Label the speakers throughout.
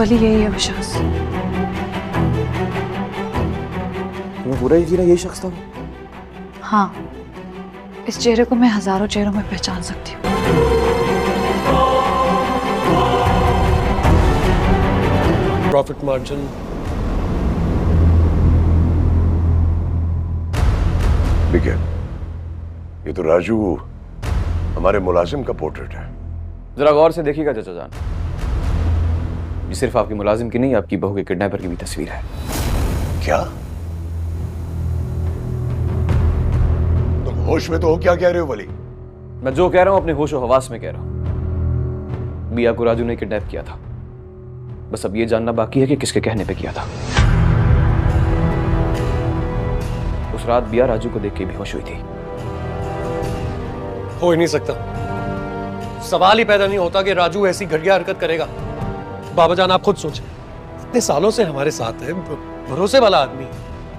Speaker 1: वली यही है विशास।
Speaker 2: तुम्हें पूरा यकीन है यही शख्स था?
Speaker 1: हाँ, इस चेहरे को मैं हजारों चेहरों में पहचान सकती हूँ।
Speaker 3: प्रॉफिट मार्जिन
Speaker 4: ठीक है, ये तो राजू हमारे मुलाजिम का पोर्ट्रेट है।
Speaker 2: जरा गौर से देखिएगा चाचा जान, ये सिर्फ आपकी मुलाजिम की नहीं, आपकी बहू के किडनैपर की भी तस्वीर है।
Speaker 4: क्या तुम होश में तो हो? क्या कह रहे हो वली?
Speaker 2: मैं जो कह रहा हूं अपने होशो हवास में कह रहा हूं। बिया को राजू ने किडनैप किया था, बस अब ये जानना बाकी है कि किसके कहने पे किया था। उस रात बिया राजू को देख के बेहोश हुई थी।
Speaker 3: हो ही नहीं सकता, सवाल ही पैदा नहीं होता कि राजू ऐसी घटिया हरकत करेगा। बाबा जान आप खुद सोचें, इतने सालों से हमारे साथ है, भरोसे वाला आदमी,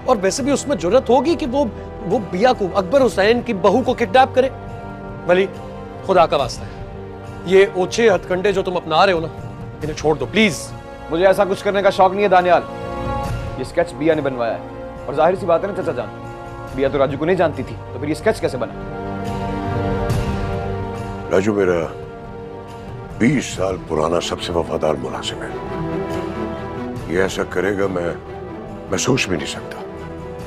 Speaker 3: और वैसे भी उसमें जरूरत होगी कि वो बिया को, अकबर हुसैन की बहू को किडनैप करे। वली खुदा का वास्ता है, ये ओछे हथकंडे जो तुम अपना रहे हो ना, इन्हें छोड़ दो प्लीज।
Speaker 2: मुझे ऐसा कुछ करने का शौक नहीं है दानियाल। ये स्केच बिया ने बनवाया है, और जाहिर सी बात है ना चाचा जान, बिया तो राजू को नहीं जानती थी, तो फिर ये स्केच कैसे बना?
Speaker 4: राजू मेरा 20 साल पुराना सबसे वफादार मुलाजिम है। ये ऐसा करेगा मैं सोच भी नहीं सकता।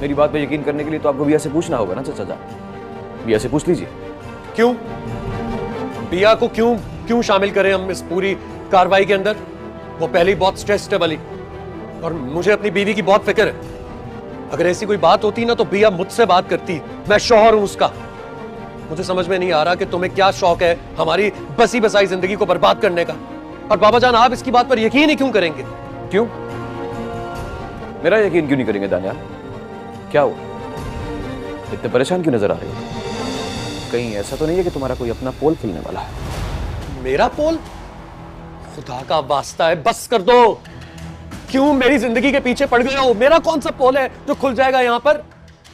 Speaker 2: मेरी बात पे यकीन करने के लिए तो आपको बिया से पूछना होगा ना चाचा जान। बिया से पूछ लीजिए।
Speaker 3: क्यों बिया को क्यों शामिल करें हम इस पूरी कार्रवाई के अंदर? वो पहले ही बहुत स्ट्रेस्ड है वाली, और मुझे अपनी बीवी की बहुत फिक्र है। अगर ऐसी कोई बात होती ना तो बिया मुझसे बात करती, मैं शौहर हूं उसका। मुझे समझ में नहीं आ रहा कि तुम्हें क्या शौक है हमारी बसी बसाई जिंदगी को बर्बाद करने का। और बाबा जान आप इसकी बात पर यकीन ही क्यों करेंगे?
Speaker 2: क्यों? मेरा यकीन क्यों नहीं करेंगे दानियाल? क्या हुआ, इतने परेशान क्यों नजर आ रहे हो? कहीं ऐसा तो नहीं है कि तुम्हारा कोई अपना पोल खुलने वाला है?
Speaker 3: मेरा पोल? खुदा का वास्ता है बस कर दो। क्यों मेरी जिंदगी के पीछे पड़ गए हो? मेरा कौन सा पोल है जो खुल जाएगा यहाँ पर?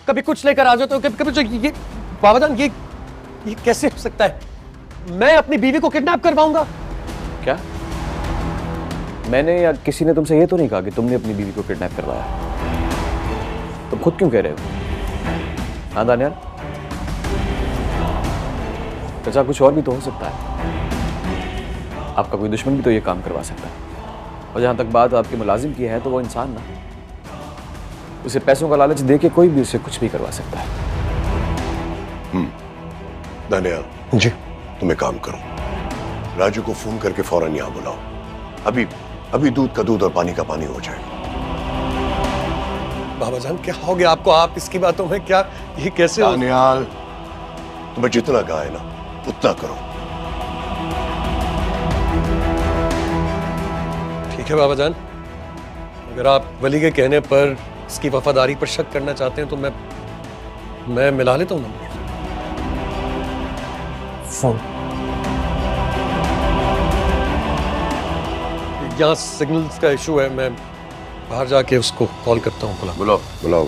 Speaker 3: कभी कुछ लेकर आ जाते हो, कभी जो ये बाबा जान ये कैसे हो सकता है? मैं अपनी बीवी को किडनैप करवाऊंगा?
Speaker 2: क्या मैंने या किसी ने तुमसे ये तो नहीं कहा कि तुमने अपनी बीवी को किडनैप करवाया? तुम खुद क्यों कह रहे हो? हाँ दानियाल, चाचा कुछ और भी तो हो सकता है। आपका कोई दुश्मन भी तो ये काम करवा सकता है। और जहां तक बात आपके मुलाजिम की है, तो वो इंसान ना, उसे पैसों का लालच देके कोई भी उससे कुछ भी करवा सकता है।
Speaker 4: दानियाल जी, तुम एक काम करो, राजू को फोन करके फौरन यहां बुलाओ। अभी दूध का दूध और पानी का पानी हो जाएगा।
Speaker 3: बाबा जान क्या हो गया आपको? आप इसकी बातों में क्या, ये कैसे?
Speaker 4: दानियाल तुम्हें जितना कहा है ना उतना करो।
Speaker 3: ठीक है बाबा जान, अगर आप वली के कहने पर इसकी वफादारी पर शक करना चाहते हैं तो मैं मिला लेता हूं नंबर। फोन यहाँ सिग्नल्स का इशू है, मैं बाहर जाके उसको कॉल करता हूँ।
Speaker 4: बुलाओ।